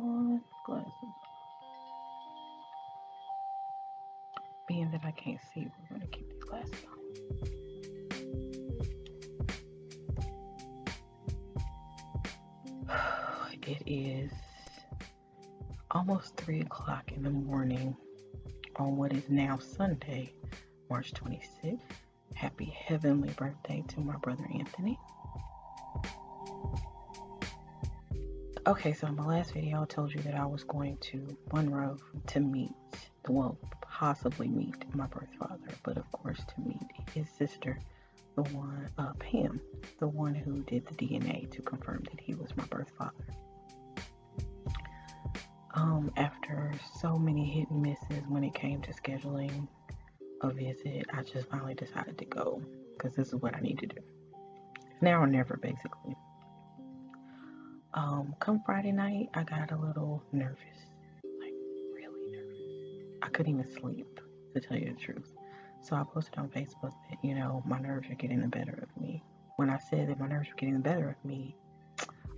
on. Glasses. Being that I can't see, we're going to keep these glasses on. It is almost 3 o'clock in the morning on what is now Sunday, March 26th. Happy heavenly birthday to my brother Anthony. Okay, so in my last video I told you that I was going to Monroe to meet, well, possibly meet my birth father, but of course to meet his sister, the one, Pam, the one who did the DNA to confirm that he was my birth father. After so many hit and misses when it came to scheduling a visit, I just finally decided to go because this is what I need to do. Now or never, basically. Come Friday night, I got a little nervous, like really nervous. I couldn't even sleep, to tell you the truth. So I posted on Facebook that, you know, my nerves are getting the better of me. When I said that my nerves were getting the better of me,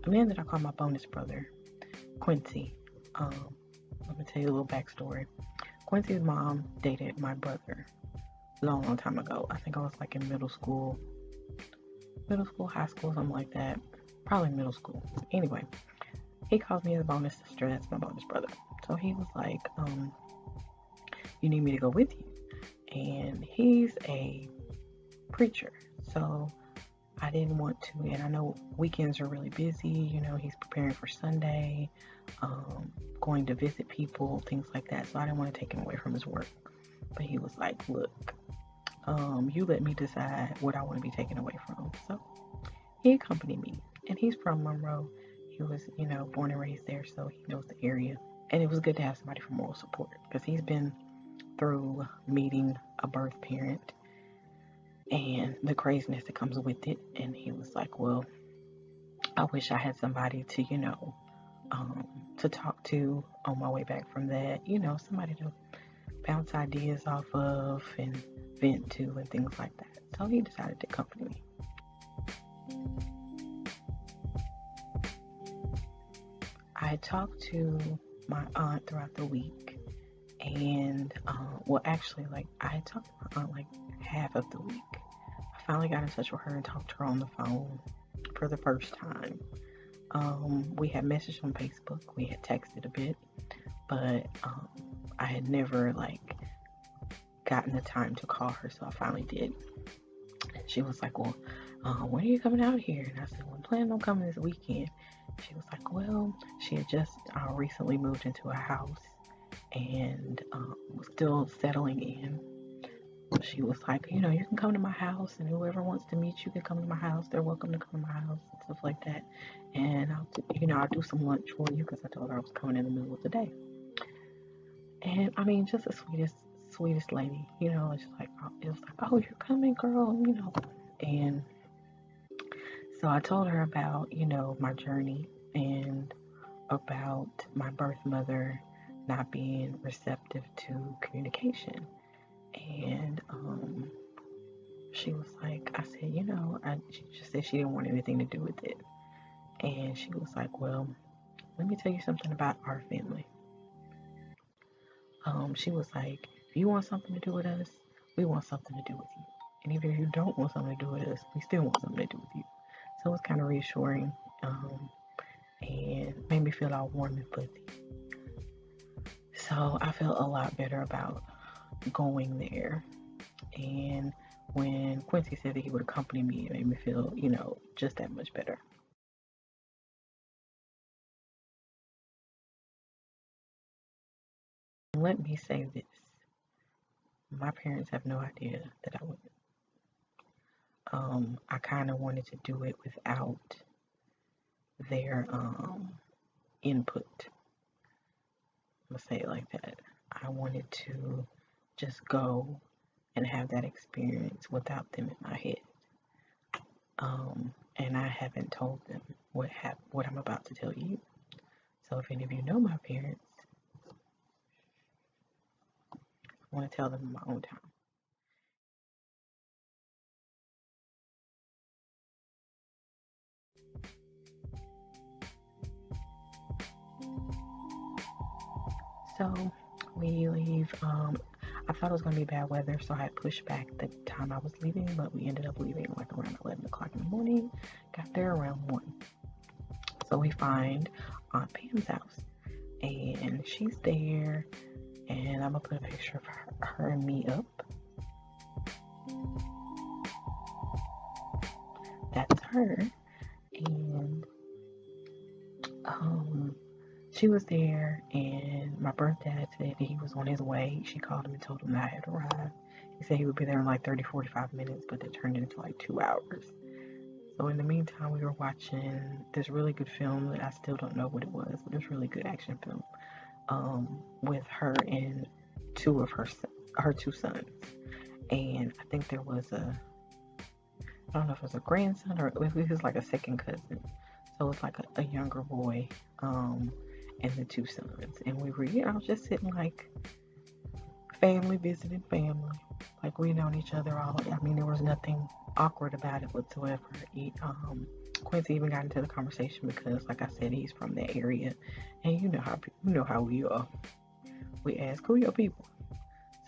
a man that I call my bonus brother, Quincy, let me tell you a little backstory. Quincy's mom dated my brother a long time ago. I think I was like in middle school, high school, something like that. Probably middle school. Anyway, he calls me his bonus sister. That's my bonus brother. So he was like, you need me to go with you. And he's a preacher. So I didn't want to. And I know weekends are really busy. You know, he's preparing for Sunday, going to visit people, things like that. So I didn't want to take him away from his work. But he was like, look, you let me decide what I want to be taken away from. So he accompanied me. And he's from Monroe. He was, you know, born and raised there, so he knows the area. And it was good to have somebody for moral support because he's been through meeting a birth parent and the craziness that comes with it. And he was like, well, I wish I had somebody to, you know, to talk to on my way back from that. You know, somebody to bounce ideas off of and vent to and things like that. So he decided to accompany me. I talked to my aunt throughout the week, and well, actually, like I talked to my aunt like half of the week. I finally got in touch with her and talked to her on the phone for the first time. We had messaged on Facebook, we had texted a bit, but I had never like gotten the time to call her, so I finally did. And she was like, well, when are you coming out here? And I said, well, I'm planning on coming this weekend. She was like, well, she had just recently moved into a house and was still settling in. She was like, you know, you can come to my house and whoever wants to meet you can come to my house. They're welcome to come to my house and stuff like that. And I'll do some lunch for you because I told her I was coming in the middle of the day. And I mean, just the sweetest lady, you know. It's like, it was like, oh, you're coming, girl, you know. And so I told her about, you know, my journey and about my birth mother not being receptive to communication. And she was like, I said, you know, she just said she didn't want anything to do with it. And she was like, well, let me tell you something about our family. She was like, if you want something to do with us, we want something to do with you. And even if you don't want something to do with us, we still want something to do with you. So it was kind of reassuring and made me feel all warm and fuzzy. So I felt a lot better about going there. And when Quincy said that he would accompany me, it made me feel, you know, just that much better. Let me say this. My parents have no idea that I went. I kind of wanted to do it without their input. I'm gonna say it like that. I wanted to just go and have that experience without them in my head. And I haven't told them what I'm about to tell you. So if any of you know my parents, I want to tell them in my own time. So we leave. I thought it was going to be bad weather, so I pushed back the time I was leaving, but we ended up leaving like around 11 o'clock in the morning. Got there around 1. So we find Aunt Pam's house, and she's there, and I'm going to put a picture of her and me up. That's her. And she was there, and my birth dad said that he was on his way. She called him and told him that I had arrived. He said he would be there in like 30-45 minutes, but it turned into like 2 hours. So in the meantime, we were watching this really good film that I still don't know what it was, but it's a really good action film with her and 2 of her 2 sons. And I think there was I don't know if it was a grandson or it was like a second cousin. So it's like a younger boy and the 2 sons. And we were, just sitting like family, visiting family. Like we known each other all. I mean, there was nothing awkward about it whatsoever. Quincy even got into the conversation because, like I said, he's from the area. And you know how we are. We ask, who your people?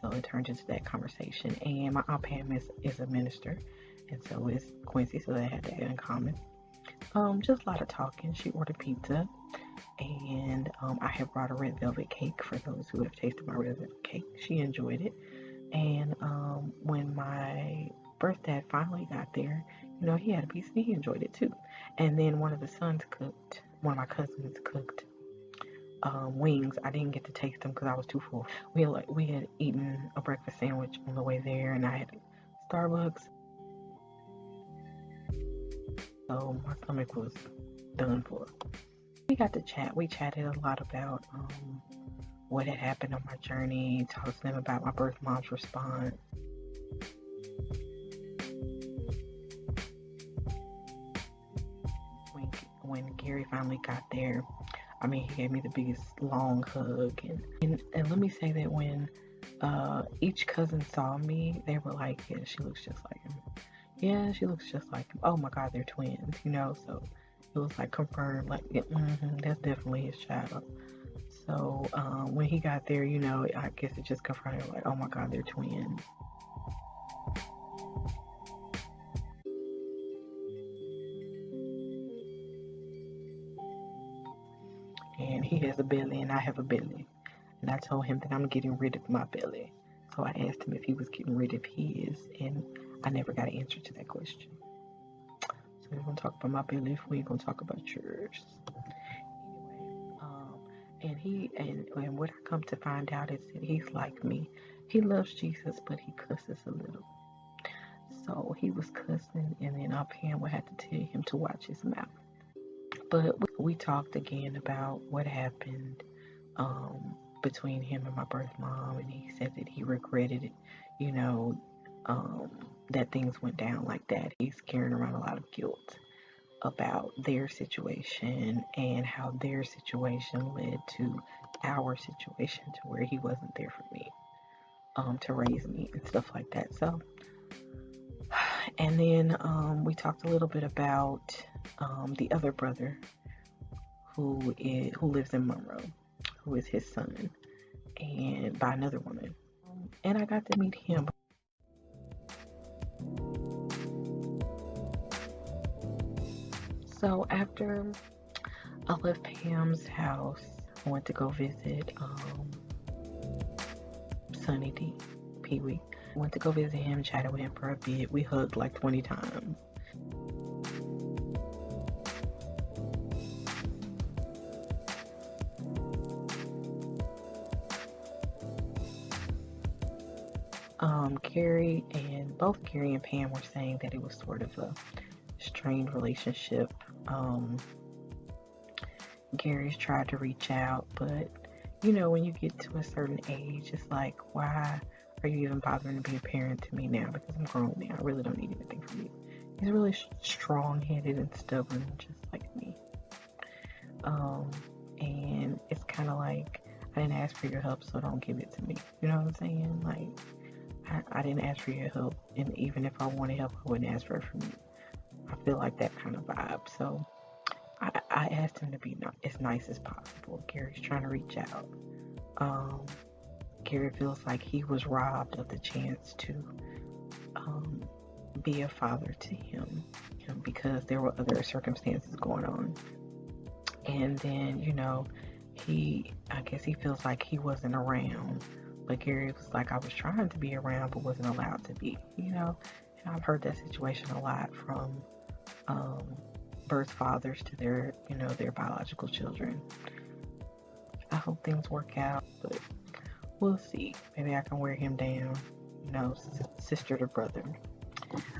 So it turned into that conversation. And my Aunt Pam is a minister. And so is Quincy, so they had that in common. Just a lot of talking. She ordered pizza, and I have brought a red velvet cake for those who have tasted my red velvet cake. She enjoyed it, and when my birth dad finally got there, he had a piece and he enjoyed it too. And then one of my cousins cooked wings. I didn't get to taste them because I was too full. We had eaten a breakfast sandwich on the way there, and I had Starbucks. So my stomach was done for. We got to chat. We chatted a lot about what had happened on my journey, talked to them about my birth mom's response. When Gary finally got there, I mean, he gave me the biggest long hug. And let me say that when each cousin saw me, they were like, yeah, she looks just like him. Yeah, she looks just like him. Oh my God, they're twins, so it was like confirmed, like, yeah, that's definitely his child. So when he got there, I guess it just confirmed, like, oh my God, they're twins. And he has a belly and I have a belly. And I told him that I'm getting rid of my belly. So I asked him if he was getting rid of his, and I never got an answer to that question. So we're going to talk about my belly if we ain't going to talk about yours. Anyway, and what I come to find out is that he's like me. He loves Jesus, but he cusses a little. So he was cussing, and then Aunt Pam would have to tell him to watch his mouth. But we talked again about what happened between him and my birth mom, and he said that he regretted it, that things went down like that. He's carrying around a lot of guilt about their situation and how their situation led to our situation, to where he wasn't there for me to raise me and stuff like that. So, and then we talked a little bit about the other brother who lives in Monroe, who is his son, and by another woman. And I got to meet him. So after I left Pam's house, I went to go visit Sonny D, Pee Wee. Went to go visit him, chatted with him for a bit. We hugged like 20 times. Both Gary and Pam were saying that it was sort of a strained relationship. Gary's tried to reach out, but when you get to a certain age, it's like, why are you even bothering to be a parent to me now? Because I'm grown now. I really don't need anything from you. He's really strong-headed and stubborn, just like me. And it's kind of like, I didn't ask for your help, so don't give it to me. You know what I'm saying? Like, I didn't ask for your help, and even if I wanted help, I wouldn't ask for it from you. I feel like that kind of vibe. So I asked him to be as nice as possible. Gary's trying to reach out, Gary feels like he was robbed of the chance to be a father to him because there were other circumstances going on. And then, I guess he feels like he wasn't around. But Gary was like, I was trying to be around but wasn't allowed to be, And I've heard that situation a lot from birth fathers to their biological children. I hope things work out, but we'll see. Maybe I can wear him down, sister to brother.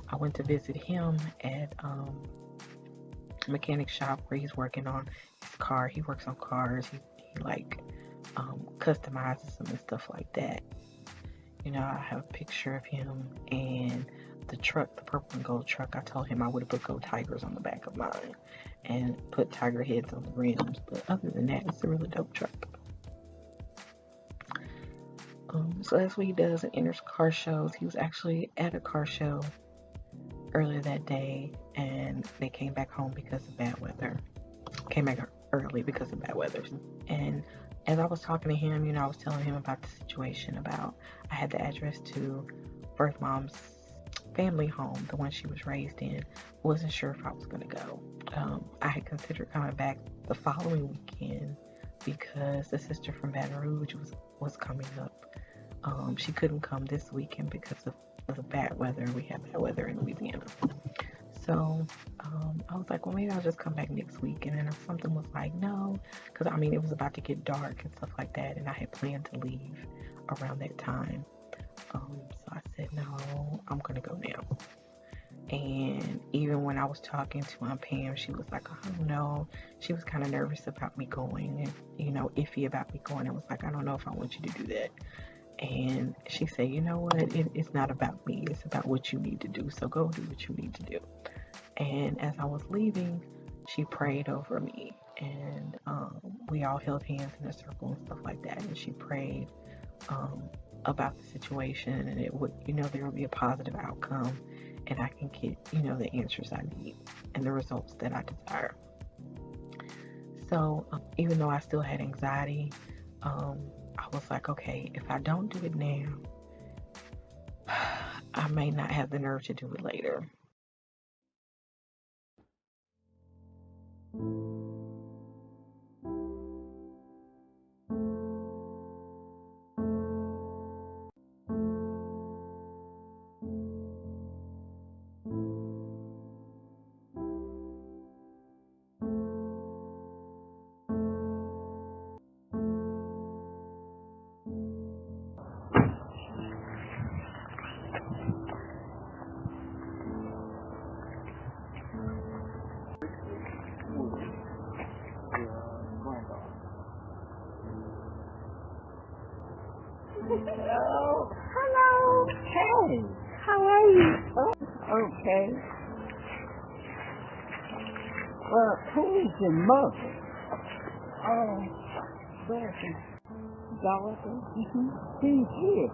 I went to visit him at a mechanic shop where he's working on his car. He works on cars. He customizes them and stuff like that. I have a picture of him and the truck, the purple and gold truck. I told him I would have put gold tigers on the back of mine and put tiger heads on the rims. But other than that, it's a really dope truck. So that's what he does and enters car shows. He was actually at a car show earlier that day, and they came back home because of bad weather. Came back early because of bad weather. And as I was talking to him, I was telling him about the situation about I had the address to birth mom's family home, the one she was raised in. Wasn't sure if I was going to go. I had considered coming back the following weekend because the sister from Baton Rouge was coming up. She couldn't come this weekend because of the bad weather. We have bad weather in Louisiana. So I was like, well, maybe I'll just come back next week. And then something was like, no, because it was about to get dark and stuff like that. And I had planned to leave around that time. So I said, no, I'm going to go now. And even when I was talking to Aunt Pam, she was like, I don't know. She was kind of nervous about me going and, iffy about me going. I was like, I don't know if I want you to do that. And she said, you know what? It's not about me. It's about what you need to do. So go do what you need to do. And as I was leaving, she prayed over me. And we all held hands in a circle and stuff like that. And she prayed about the situation. And it would, there would be a positive outcome. And I can get, the answers I need and the results that I desire. So even though I still had anxiety, I was like, okay, if I don't do it now, I may not have the nerve to do it later. Oh, hello. Hey, how are you? Oh, okay. Well, who's your mother? Oh, Dorothy. Dorothy? Mm-hmm. He's here.